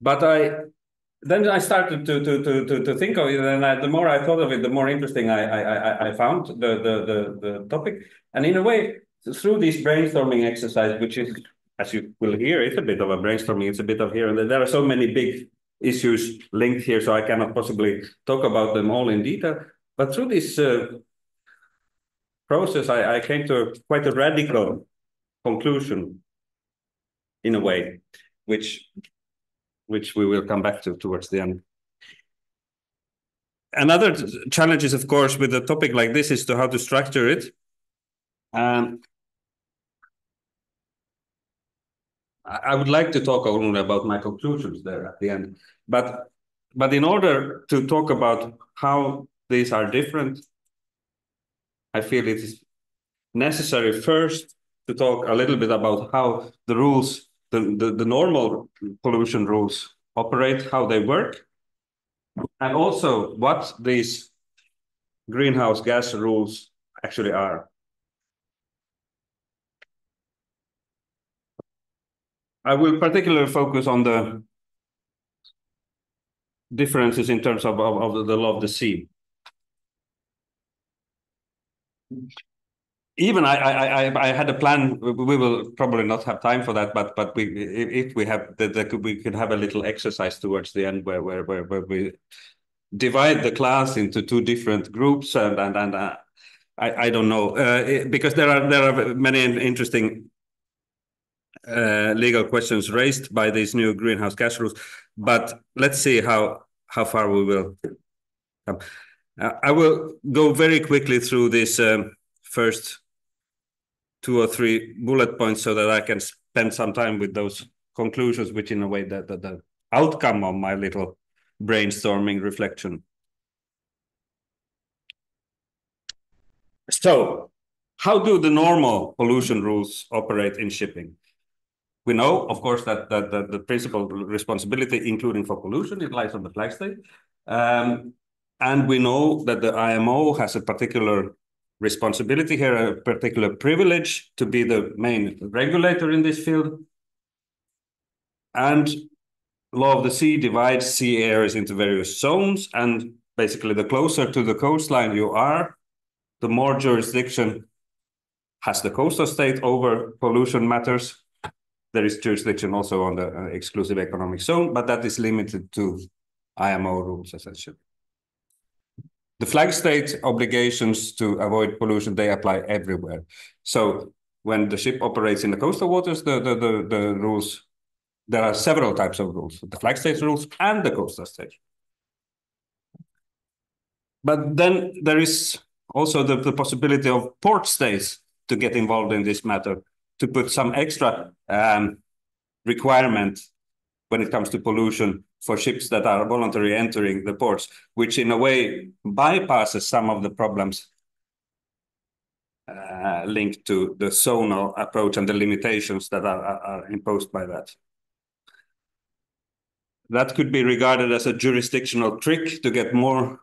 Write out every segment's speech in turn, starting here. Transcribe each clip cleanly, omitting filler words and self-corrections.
But I started to think of it, and the more I thought of it, the more interesting I found the topic. And in a way, through this brainstorming exercise, which is, as you will hear, it's a bit of a brainstorming. It's a bit of here and there. There are so many big issues linked here, so I cannot possibly talk about them all in detail. But through this process, I came to quite a radical conclusion, in a way, which we will come back to towards the end. Another challenge is, of course, with a topic like this is to how to structure it. I would like to talk only about my conclusions there at the end, but in order to talk about how these are different, I feel it is necessary first to talk a little bit about how the rules, the normal pollution rules operate, how they work, and also what these greenhouse gas rules actually are. I will particularly focus on the differences in terms of the law of the sea. Even I had a plan. We will probably not have time for that, but if we have that, we could have a little exercise towards the end where we divide the class into two different groups, and I don't know, because there are many interesting legal questions raised by these new greenhouse gas rules. But let's see how far we will come. I will go very quickly through this first 2 or 3 bullet points so that I can spend some time with those conclusions, which in a way the outcome of my little brainstorming reflection. So, how do the normal pollution rules operate in shipping? We know, of course, that the principal responsibility, including for pollution, it lies on the flag state. And we know that the IMO has a particular responsibility here, a particular privilege to be the main regulator in this field. And law of the sea divides sea areas into various zones, and basically the closer to the coastline you are, the more jurisdiction has the coastal state over pollution matters. There is jurisdiction also on the exclusive economic zone, but that is limited to IMO rules, essentially. The flag state obligations to avoid pollution, they apply everywhere. So when the ship operates in the coastal waters, the rules, there are several types of rules, the flag state rules and the coastal state. But then there is also the possibility of port states to get involved in this matter, to put some extra requirement when it comes to pollution for ships that are voluntarily entering the ports, which in a way bypasses some of the problems linked to the zonal approach and the limitations that are imposed by that. That could be regarded as a jurisdictional trick to get more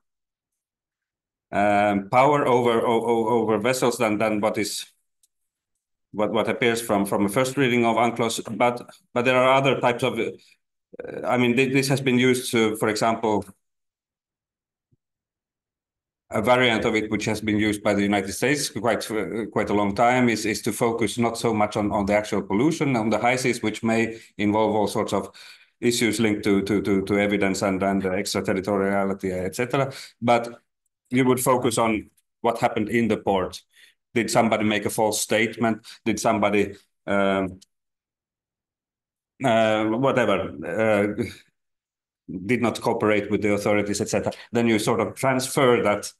power over vessels than what appears from a first reading of UNCLOS, but there are other types of. I mean, this has been used to, for example, a variant of it which has been used by the United States quite a long time is to focus not so much on the actual pollution on the high seas, which may involve all sorts of issues linked to evidence and extraterritoriality, etc. But you would focus on what happened in the port. Did somebody make a false statement? Did somebody did not cooperate with the authorities, etc.? Then you sort of transfer that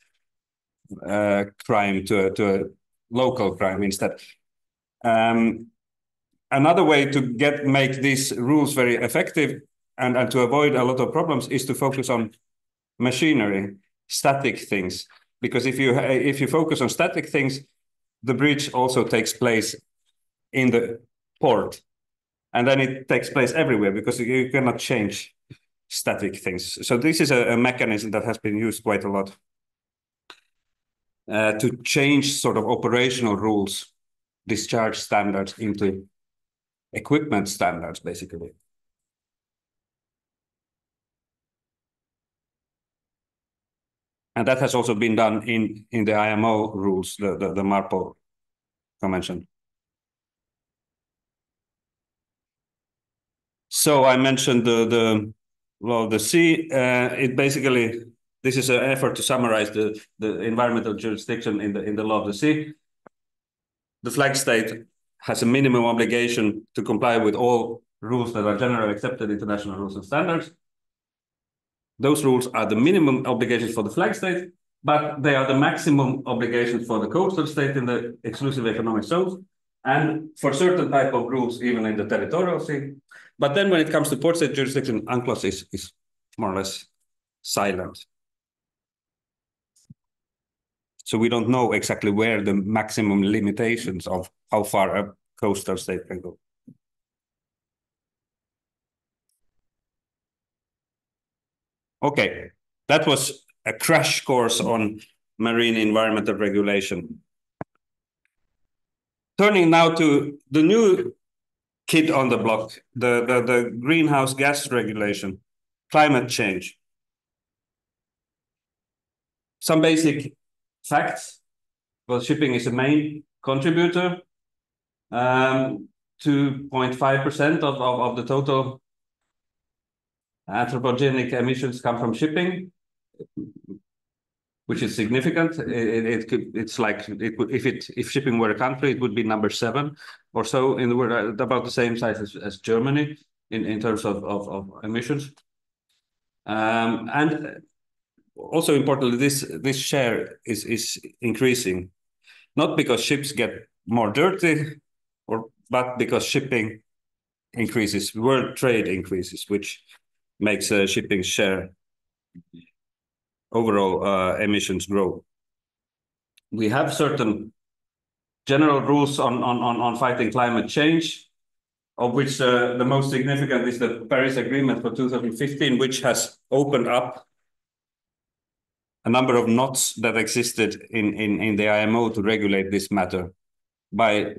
crime to a local crime instead. Another way to make these rules very effective and to avoid a lot of problems is to focus on machinery, static things. Because if you focus on static things, the breach also takes place in the port. And then it takes place everywhere because you cannot change static things. So this is a mechanism that has been used quite a lot to change sort of operational rules discharge standards into equipment standards, basically. And that has also been done in the IMO rules, the MARPOL convention. So I mentioned the law of the sea. It basically, this is an effort to summarize the environmental jurisdiction in the law of the sea. The flag state has a minimum obligation to comply with all rules that are generally accepted international rules and standards. Those rules are the minimum obligations for the flag state, but they are the maximum obligations for the coastal state in the exclusive economic zones, and for certain type of rules, even in the territorial sea. But then when it comes to port state jurisdiction, UNCLOS is more or less silent. So we don't know exactly where the maximum limitations of how far a coastal state can go. Okay, that was a crash course on marine environmental regulation. Turning now to the new kid on the block, the greenhouse gas regulation, climate change. Some basic facts. Well, shipping is a main contributor. 2.5% of the total anthropogenic emissions come from shipping, which is significant. It's like if shipping were a country, it would be number 7 or so in the world, about the same size as Germany in terms of emissions. And also importantly, this share is increasing, not because ships get more dirty, but because shipping increases, world trade increases, which makes shipping share overall emissions grow. We have certain general rules on fighting climate change, of which the most significant is the Paris Agreement for 2015, which has opened up a number of knots that existed in the IMO to regulate this matter by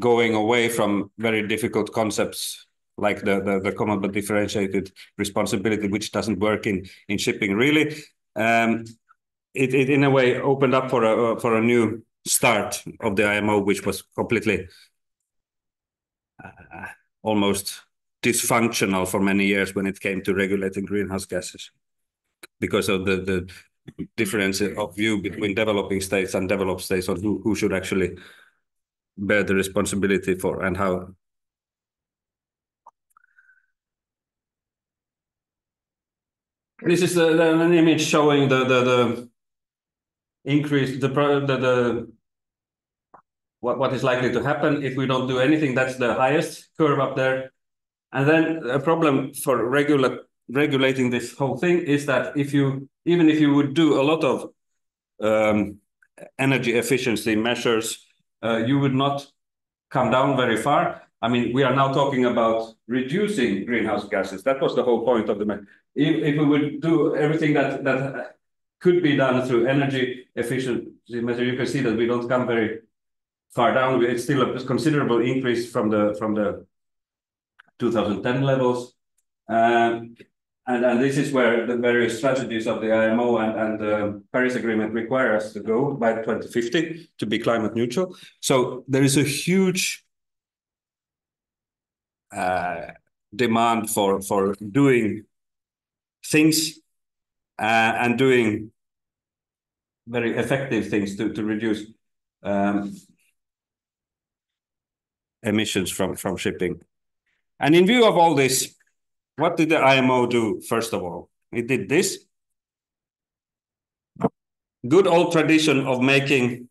going away from very difficult concepts like the common but differentiated responsibility, which doesn't work in shipping really. It in a way opened up for a new start of the IMO, which was completely almost dysfunctional for many years when it came to regulating greenhouse gases, because of the difference of view between developing states and developed states on who should actually bear the responsibility for and how. This is an image showing the increase, what is likely to happen if we don't do anything. That's the highest curve up there. And then a problem for regulating this whole thing is that even if you would do a lot of energy efficiency measures, you would not come down very far. I mean, we are now talking about reducing greenhouse gases. That was the whole point of the measure. If we would do everything that could be done through energy efficiency measure, you can see that we don't come very far down. It's still a considerable increase from the 2010 levels. And this is where the various strategies of the IMO and the Paris Agreement require us to go by 2050 to be climate neutral. So there is a huge demand for doing things and doing very effective things to reduce emissions from shipping. And in view of all this, what did the IMO do, first of all? It did this. Good old tradition of making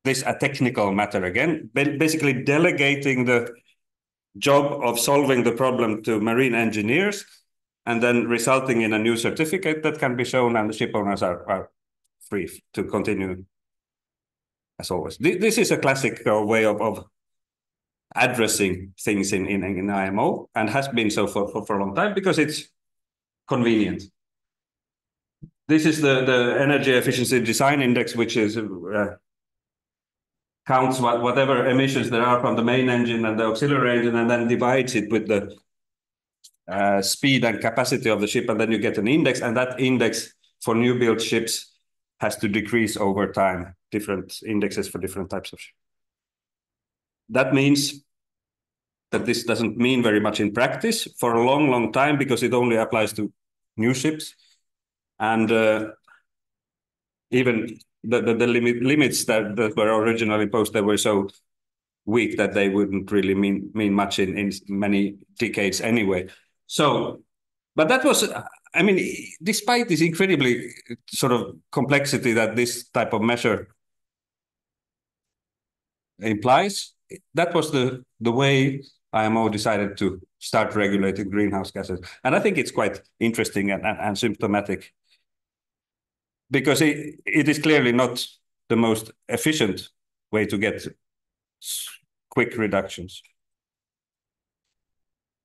this a technical matter again, basically delegating the job of solving the problem to marine engineers, and then resulting in a new certificate that can be shown, and the ship owners are free to continue as always. This is a classic way of addressing things in IMO, and has been so for a long time because it's convenient. This is the energy efficiency design index, which is counts whatever emissions there are from the main engine and the auxiliary engine, and then divides it with the speed and capacity of the ship, and then you get an index, and that index for new build ships has to decrease over time, different indexes for different types of ships. That means that this doesn't mean very much in practice for a long, long time, because it only applies to new ships. And even the limits that were originally imposed, they were so weak that they wouldn't really mean much in many decades anyway. So, but that was, I mean, despite this incredibly sort of complexity that this type of measure implies, that was the way IMO decided to start regulating greenhouse gases. And I think it's quite interesting and symptomatic, because it is clearly not the most efficient way to get quick reductions.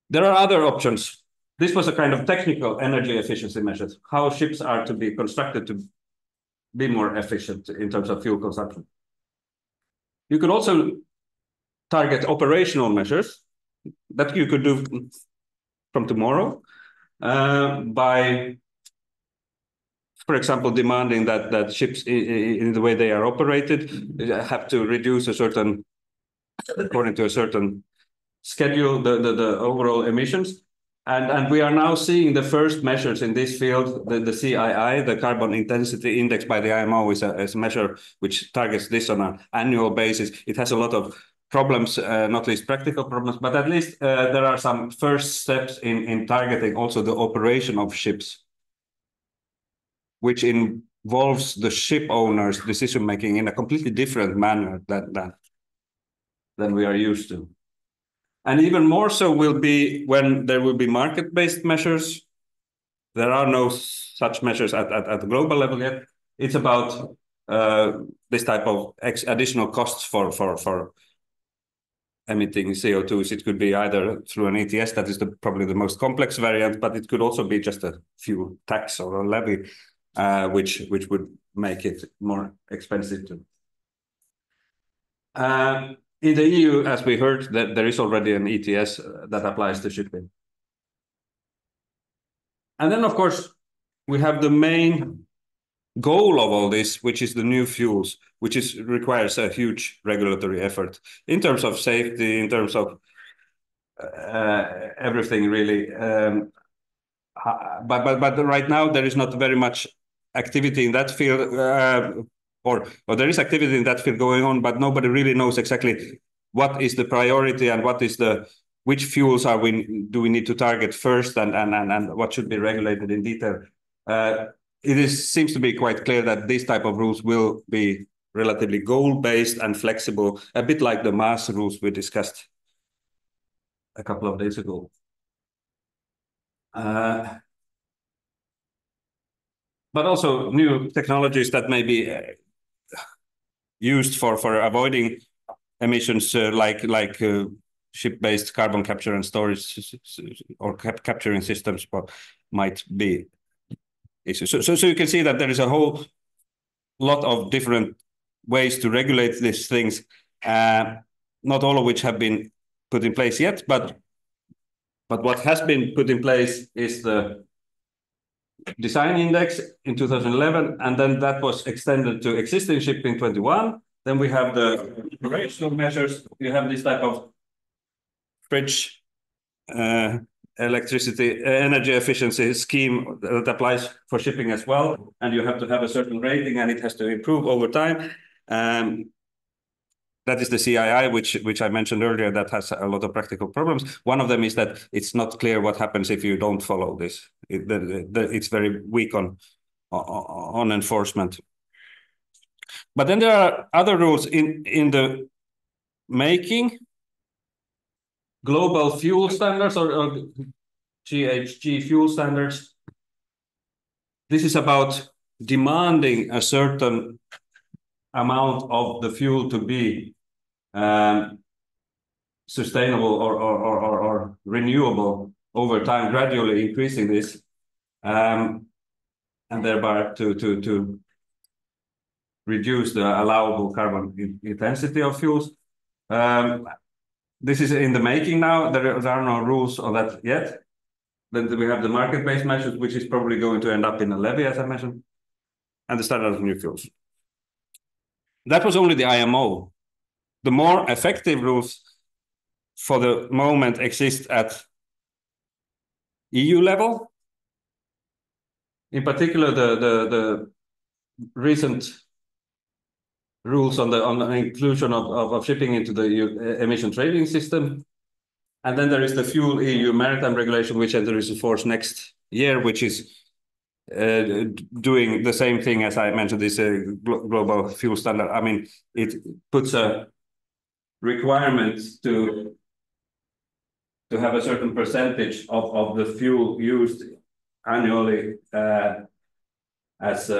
There are other options. This was a kind of technical energy efficiency measures, how ships are to be constructed to be more efficient in terms of fuel consumption. You could also target operational measures that you could do from tomorrow by, for example, demanding that ships in the way they are operated have to reduce according to a certain schedule, the overall emissions. And we are now seeing the first measures in this field. The CII, the Carbon Intensity Index by the IMO, is a measure which targets this on an annual basis. It has a lot of problems, not least practical problems, but at least there are some first steps in targeting also the operation of ships, which involves the ship owner's decision-making in a completely different manner than we are used to. And even more so will be when there will be market-based measures. There are no such measures at the global level yet. It's about this type of additional costs for emitting CO2s. It could be either through an ETS, that is probably the most complex variant, but it could also be just a fuel tax or a levy, which would make it more expensive to. In the EU, as we heard, that there is already an ETS that applies to shipping. And then, of course, we have the main goal of all this, which is the new fuels, which requires a huge regulatory effort in terms of safety, in terms of everything, really. But right now, there is not very much activity in that field, or there is activity in that field going on, but nobody really knows exactly what is the priority and which fuels do we need to target first, and what should be regulated in detail. Seems to be quite clear that these type of rules will be relatively goal-based and flexible, a bit like the mass rules we discussed a couple of days ago. But also new technologies that may be used for avoiding emissions, like ship-based carbon capture and storage or capturing systems might be issues. So you can see that there is a whole lot of different ways to regulate these things, not all of which have been put in place yet, but what has been put in place is the design index in 2011, and then that was extended to existing shipping in 21. Then we have the operational measures. You have this type of fridge electricity energy efficiency scheme that applies for shipping as well, and you have to have a certain rating, and it has to improve over time. That is the CII, which I mentioned earlier, that has a lot of practical problems. One of them is that it's not clear what happens if you don't follow this. It's very weak on enforcement. But then there are other rules in the making. Global fuel standards, or GHG fuel standards. This is about demanding a certain amount of the fuel to be sustainable or renewable over time, gradually increasing this, and thereby to reduce the allowable carbon intensity of fuels. This is in the making now. There are no rules on that yet. Then we have the market-based measures, which is probably going to end up in a levy, as I mentioned, and the standard of new fuels. That was only the IMO. The more effective rules for the moment exist at EU level. In particular, the recent rules on the inclusion of shipping into the EU emission trading system. And then there is the Fuel EU Maritime Regulation, which enters into force next year, which is doing the same thing as I mentioned, this global fuel standard. I mean, it puts a requirement to have a certain percentage of the fuel used annually as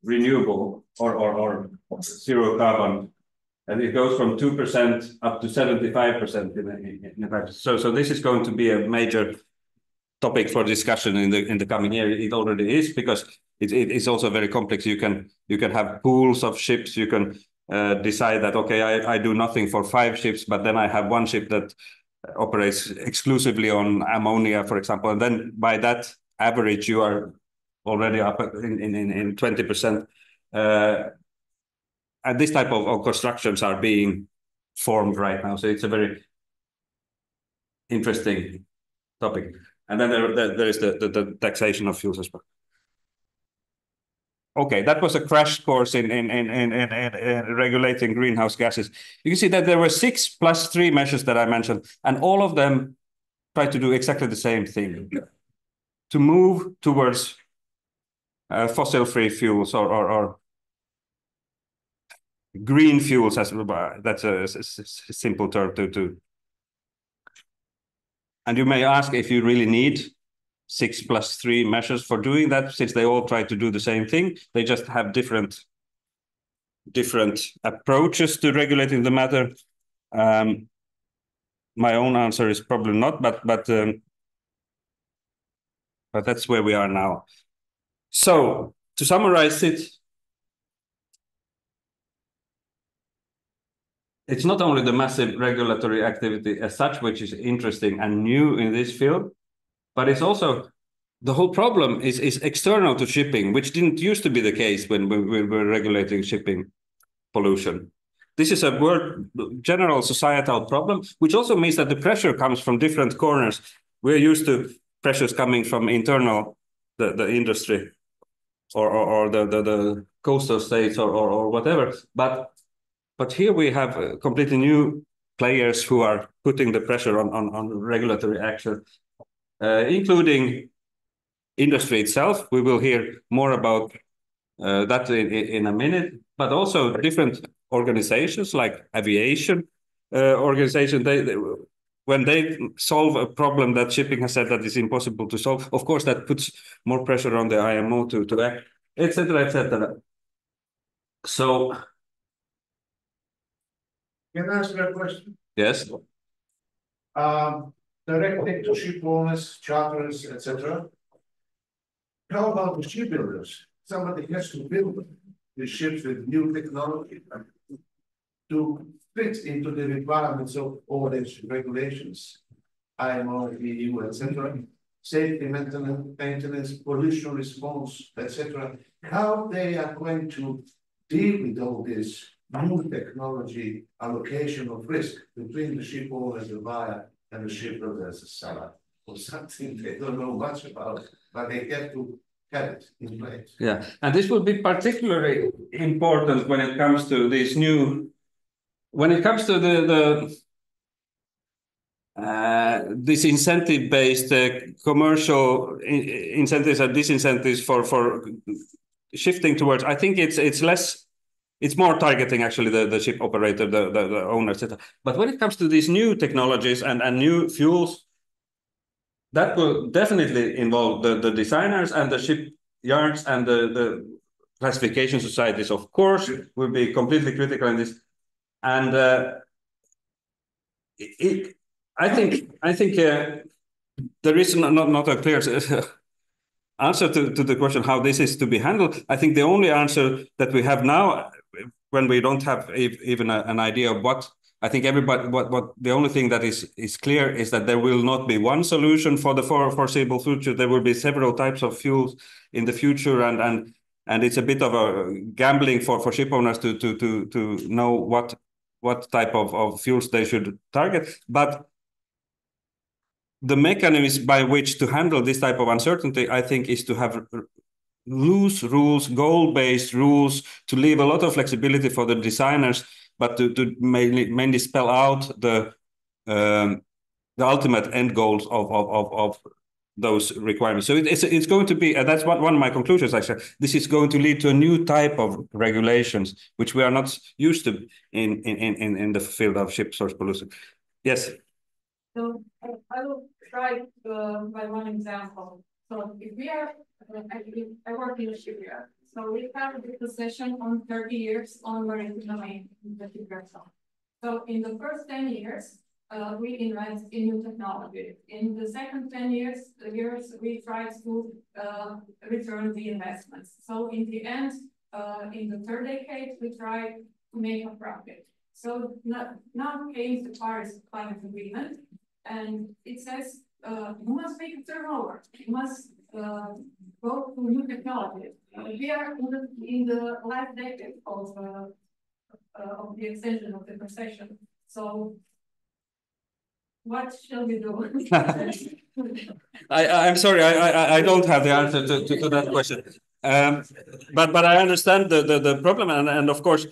renewable or zero carbon. And it goes from 2% up to 75% in practice. So this is going to be a major topic for discussion in the coming year. It already is, because it's also very complex. You can have pools of ships. You can decide that, okay, I do nothing for 5 ships, but then I have one ship that operates exclusively on ammonia, for example, and then by that average you are already up in 20%. And this type of constructions are being formed right now. So it's a very interesting topic. And then there is the taxation of fuels as well. Okay, that was a crash course in regulating greenhouse gases. You can see that there were 6 + 3 measures that I mentioned, and all of them try to do exactly the same thing, to move towards fossil-free fuels or green fuels, as that's a simple term to. And you may ask if you really need 6 + 3 measures for doing that, since they all try to do the same thing. They just have different approaches to regulating the matter. My own answer is probably not, but that's where we are now. So to summarize it, it's not only the massive regulatory activity as such, which is interesting and new in this field, but it's also the whole problem is external to shipping, which didn't used to be the case when we were regulating shipping pollution. This is a general societal problem, which also means that the pressure comes from different corners. We're used to pressures coming from internal, the industry, or the coastal states or whatever. But here we have completely new players who are putting the pressure on regulatory action, including industry itself. We will hear more about that in a minute, but also different organizations like aviation organization. When they solve a problem that shipping has said that is impossible to solve, of course, that puts more pressure on the IMO to act, etc., etc. So, can I ask you a question? yes. Directing to ship owners, charterers, etc. How about the shipbuilders? Somebody has to build the ships with new technology to fit into the requirements of all these regulations, IMO, EU, etc. Safety, maintenance, pollution response, etc. How they are going to deal with all this new technology allocation of risk between the ship owner as a buyer and the shipbuilder as a seller, or something they don't know much about, but they have to have it in place. Yeah, and this will be particularly important when it comes to these new, when it comes to this incentive-based commercial incentives and disincentives for shifting towards. I think it's less. It's more targeting actually the ship operator, the owner, etc. But when it comes to these new technologies and new fuels, that will definitely involve the designers and the shipyards and the classification societies, of course, will be completely critical in this. And I think there is not a clear answer to the question how this is to be handled, I think the only answer that we have now, when we don't have even an idea of what, I think everybody, what the only thing that is clear is that there will not be one solution for the foreseeable future. There will be several types of fuels in the future, and it's a bit of a gambling for ship owners to know what type of fuels they should target. But the mechanism by which to handle this type of uncertainty, I think, is to have loose rules, goal-based rules, to leave a lot of flexibility for the designers, but to mainly spell out the ultimate end goals of those requirements. So it's going to be, and that's one of my conclusions actually. This is going to lead to a new type of regulations, which we are not used to in the field of ship source pollution. Yes. So I will try by one example. So if we are, I work in a shipyard. So we have the concession on 30 years on marine domain in the shipyard zone. So in the first 10 years, we invest in new technology. In the second 10 years, we try to return the investments. So in the end, in the third decade, we try to make a profit. So now came the Paris Climate Agreement, and it says you must make a turnover. You must go to new technology. We are in the last decade of the extension of the concession. So what shall we do? I'm sorry, I don't have the answer to that question. But I understand the problem, and of course,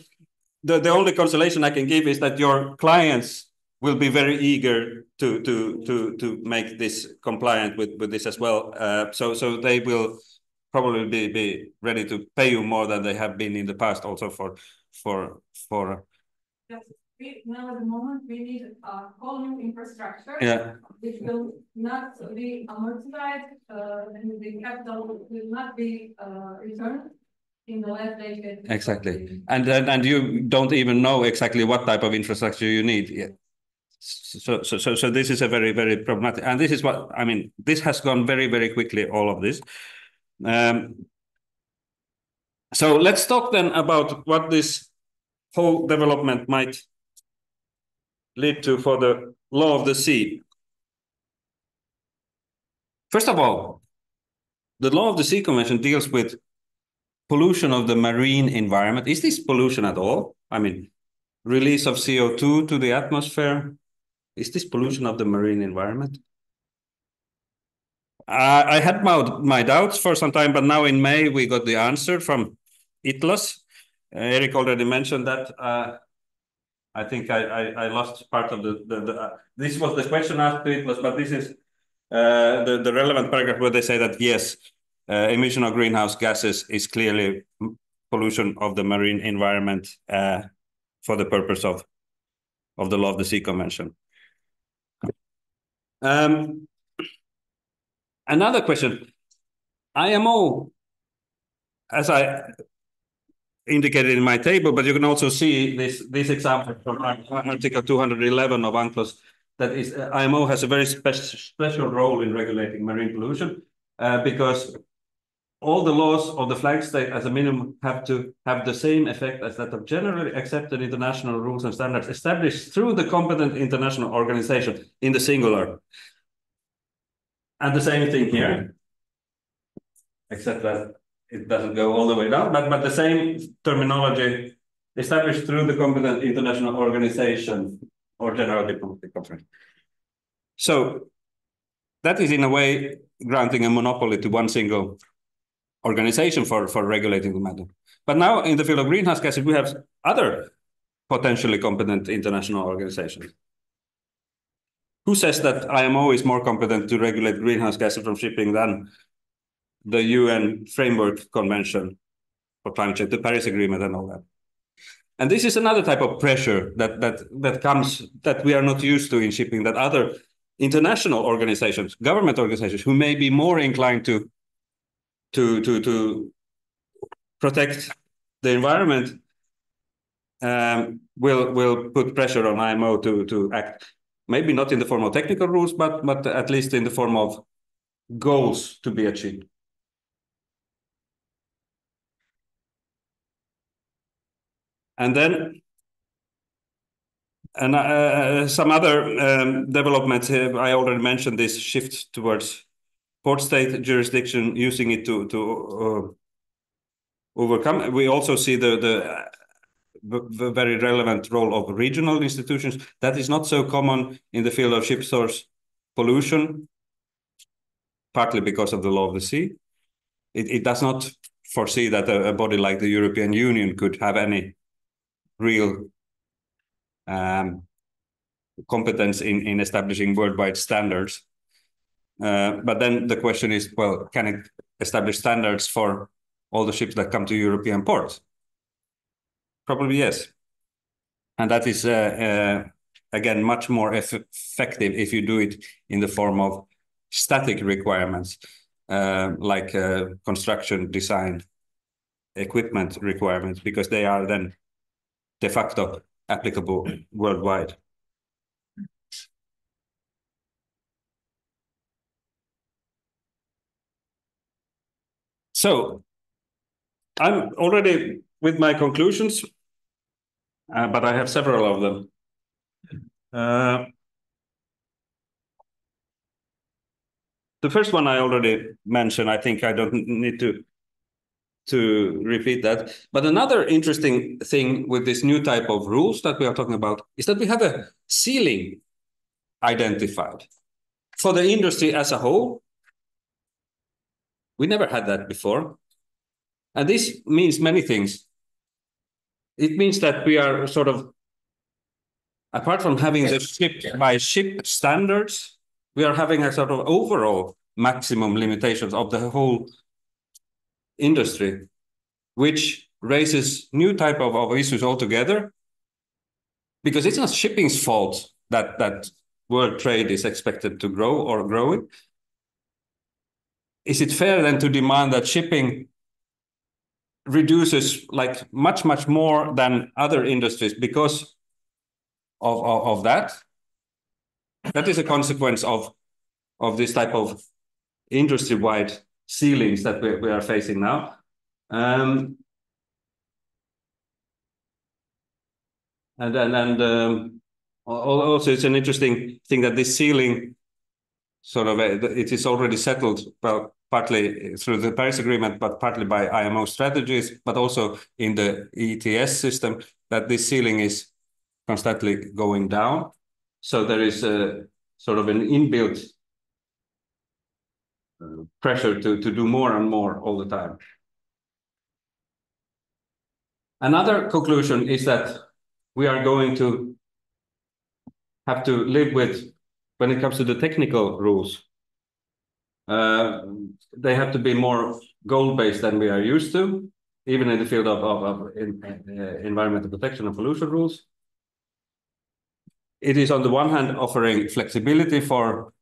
the only consolation I can give is that your clients will be very eager to make this compliant with this as well. So they will probably be ready to pay you more than they have been in the past, also for. Yes, now at the moment we need a whole new infrastructure. Yeah. Which will not be amortized, and the capital will not be returned in the last decade. Exactly, and you don't even know exactly what type of infrastructure you need yet. So this is a very problematic, and this is what I mean. This has gone very quickly, all of this. So let's talk then about what this whole development might lead to for the law of the sea. First of all, the law of the sea convention deals with pollution of the marine environment. Is this pollution at all? I mean, release of CO2 to the atmosphere. Is this pollution of the marine environment? I had my doubts for some time, but now in May we got the answer from ITLAS. Eric already mentioned that. I think I lost part of this was the question asked to ITLAS, but this is the relevant paragraph where they say that yes, emission of greenhouse gases is clearly pollution of the marine environment for the purpose of the law of the sea convention. Another question, IMO, as I indicated in my table, but you can also see this example from Article 211 of UNCLOS, that is IMO has a very special role in regulating marine pollution because all the laws of the flag state as a minimum have to have the same effect as that of generally accepted international rules and standards established through the competent international organization in the singular. And the same thing here, except that it doesn't go all the way down, but the same terminology established through the competent international organization or general diplomatic conference. So that is in a way granting a monopoly to one single organization for regulating the matter. But now in the field of greenhouse gases, we have other potentially competent international organizations. Who says that IMO is more competent to regulate greenhouse gases from shipping than the UN Framework Convention for Climate Change, the Paris Agreement and all that? And this is another type of pressure that comes, that we are not used to in shipping, that other international organizations, government organizations, who may be more inclined to protect the environment will put pressure on IMO to act, maybe not in the form of technical rules, but at least in the form of goals to be achieved. And then some other developments. I already mentioned this shift towards port state jurisdiction, using it to overcome. We also see the very relevant role of regional institutions. That is not so common in the field of ship source pollution, partly because of the law of the sea. It does not foresee that a body like the European Union could have any real competence in establishing worldwide standards. But then the question is, well, can it establish standards for all the ships that come to European ports? Probably yes. And that is, again, much more effective if you do it in the form of static requirements, like construction, design, equipment requirements, because they are then de facto applicable worldwide. So I'm already with my conclusions, but I have several of them. The first one I already mentioned. I think I don't need to repeat that. But another interesting thing with this new type of rules that we are talking about is that we have a ceiling identified for the industry as a whole. We never had that before. And this means many things. It means that we are sort of, apart from having the ship by ship standards, we are having a sort of overall maximum limitations of the whole industry, which raises new type of issues altogether, because it's not shipping's fault that world trade is expected to grow or growing. Is it fair then to demand that shipping reduces like much more than other industries because of that? That is a consequence of this type of industry-wide ceilings that we are facing now. Also, it's an interesting thing that this ceiling sort of it is already settled, well, partly through the Paris Agreement, but partly by IMO strategies, but also in the ETS system, that this ceiling is constantly going down. So there is a sort of an inbuilt pressure to do more and more all the time. Another conclusion is that we are going to have to live with, when it comes to the technical rules, they have to be more goal-based than we are used to, even in the field of environmental protection and pollution rules. It is on the one hand offering flexibility for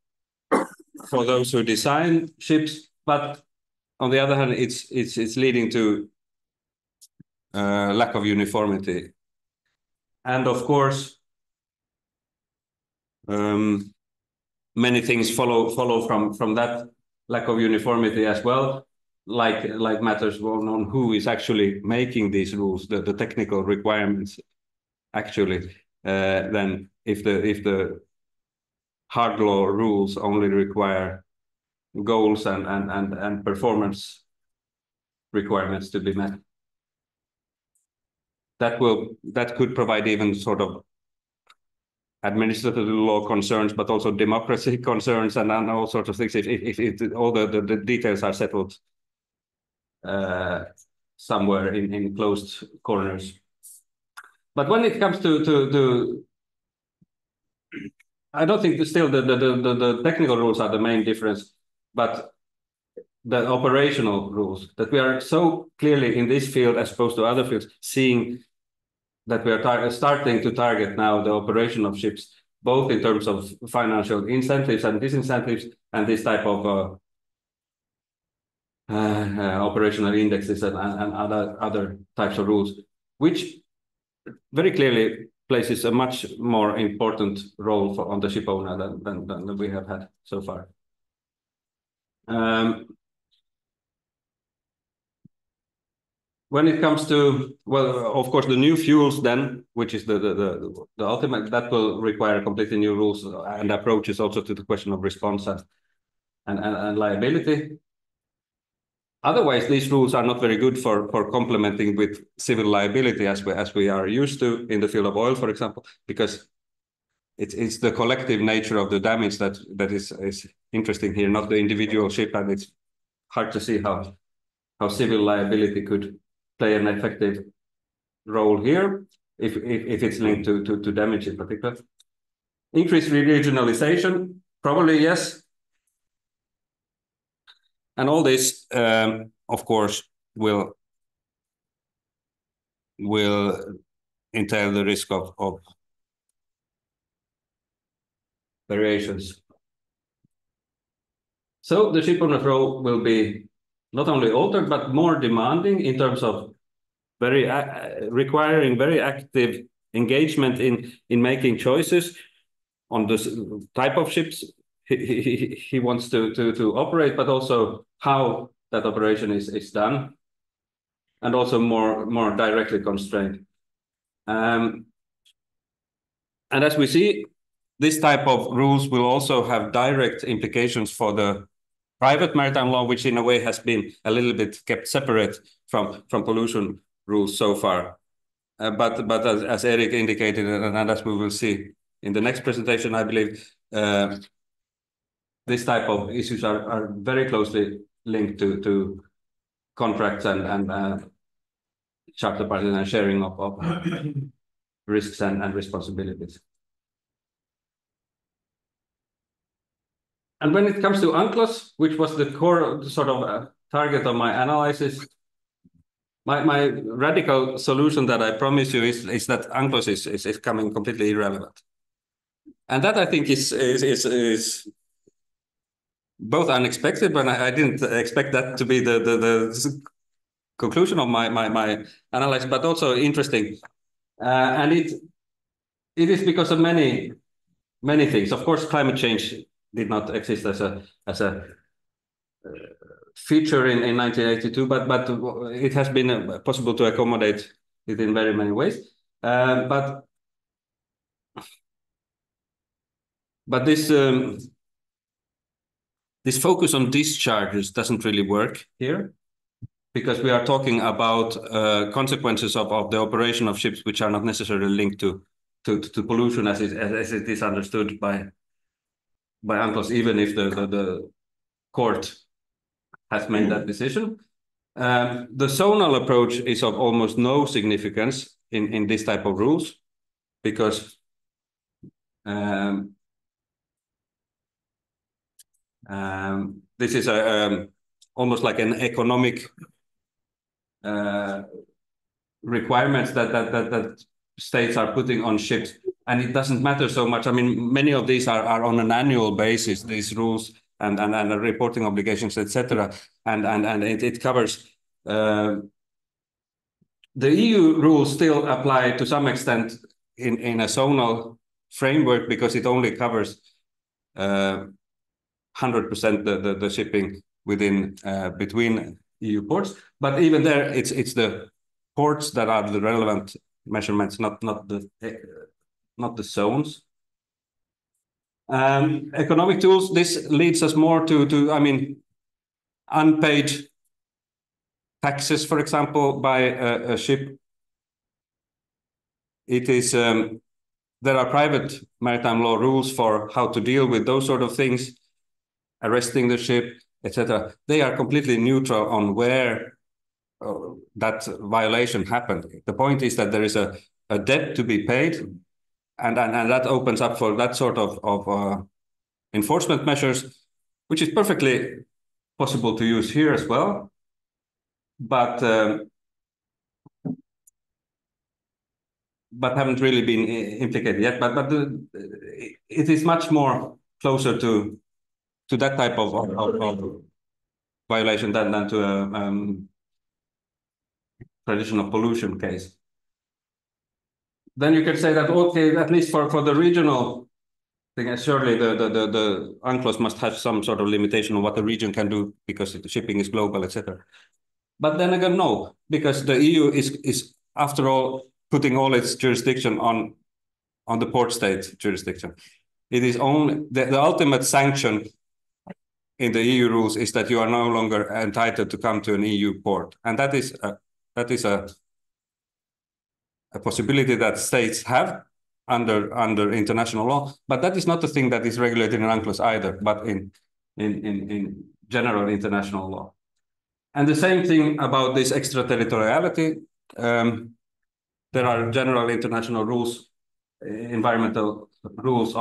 those who design ships, but on the other hand, it's leading to lack of uniformity. And of course, many things follow from that lack of uniformity as well, like matters on who is actually making these rules, the technical requirements actually. Then if the hard law rules only require goals and performance requirements to be met, that could provide even sort of administrative law concerns, but also democracy concerns and all sorts of things if all the details are settled somewhere in closed corners. But when it comes to I don't think still the technical rules are the main difference, but the operational rules, that we are so clearly in this field as opposed to other fields, seeing that we are starting to target now the operation of ships, both in terms of financial incentives and disincentives, and this type of operational indexes and other types of rules, which very clearly places a much more important role on the ship owner than we have had so far. when it comes to, well, of course, the new fuels then, which is the ultimate, that will require completely new rules and approaches also to the question of response and liability. Otherwise, these rules are not very good for complementing with civil liability as we are used to in the field of oil, for example, because it's the collective nature of the damage that is interesting here, not the individual ship, and it's hard to see how civil liability could play an effective role here if it's linked to damage in particular. Increased regionalization, probably yes. And all this, of course, will entail the risk of variations. So the ship owner's role will be not only altered, but more demanding in terms of requiring very active engagement in making choices on the type of ships he wants to operate, but also how that operation is done, and also more directly constrained. And as we see, this type of rules will also have direct implications for the private maritime law, which in a way has been a little bit kept separate from pollution rules so far. But as Erik indicated, and as we will see in the next presentation, I believe this type of issues are very closely linked to contracts and charter parties and sharing of risks and responsibilities. And when it comes to UNCLOS, which was the core sort of target of my analysis, my radical solution that I promise you is that UNCLOS is coming completely irrelevant. And that I think is both unexpected, but I didn't expect that to be the conclusion of my analysis, but also interesting. And it is because of many things. Of course, climate change did not exist as a feature in 1982, but it has been possible to accommodate it in very many ways. But this focus on discharges doesn't really work here, because we are talking about consequences of the operation of ships which are not necessarily linked to pollution as it is understood by UNCLOS, even if the court has made that decision. The zonal approach is of almost no significance in this type of rules, because this is almost like an economic requirements that states are putting on ships, and it doesn't matter so much. I mean, many of these are on an annual basis, these rules and reporting obligations, etc. And it covers the EU rules still apply to some extent in a zonal framework, because it only covers 100% the shipping within between EU ports. But even there, it's the ports that are the relevant measurements, not the zones. Economic tools. This leads us more to I mean, unpaid taxes, for example, by a ship. It is there are private maritime law rules for how to deal with those sort of things, arresting the ship, etc. They are completely neutral on where that violation happened. The point is that there is a debt to be paid, and that opens up for that sort of enforcement measures, which is perfectly possible to use here as well, but haven't really been implicated yet. But it is much more closer to that type of violation than to a traditional pollution case. Then you can say that, okay, at least for the regional thing, surely the UNCLOS must have some sort of limitation on what the region can do, because the shipping is global, etc. But then again, no, because the EU is after all putting all its jurisdiction on the port state jurisdiction. It is only the ultimate sanction in the EU rules is that you are no longer entitled to come to an EU port, and that is a possibility that states have under international law, but that is not the thing that is regulated in UNCLOS either, but in general international law. And the same thing about this extraterritoriality. There are general international rules, environmental rules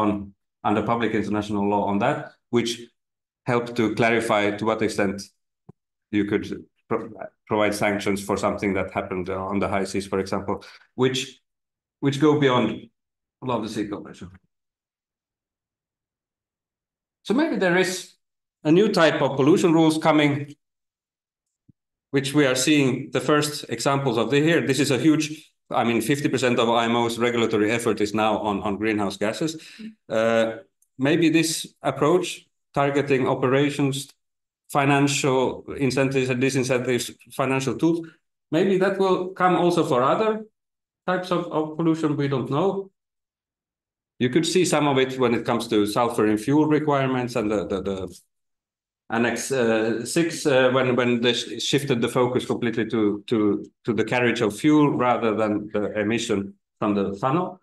under public international law on that, which help to clarify to what extent you could provide sanctions for something that happened on the high seas, for example, which go beyond law of the sea convention. So maybe there is a new type of pollution rules coming, which we are seeing the first examples of here. This is a huge, I mean, 50% of IMO's regulatory effort is now on greenhouse gases. Maybe this approach, targeting operations, financial incentives and disincentives, financial tools, maybe that will come also for other types of pollution, we don't know. You could see some of it when it comes to sulfur in fuel requirements and the Annex 6, when they shifted the focus completely to the carriage of fuel rather than the emission from the funnel.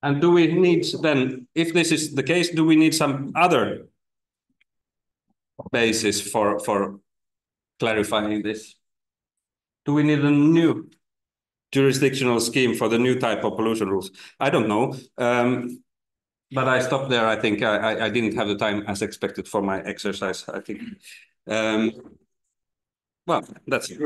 And do we need then, if this is the case, do we need some other basis for clarifying this? Do we need a new jurisdictional scheme for the new type of pollution rules? I don't know. But I stopped there. I think I didn't have the time as expected for my exercise, I think. Well, that's it.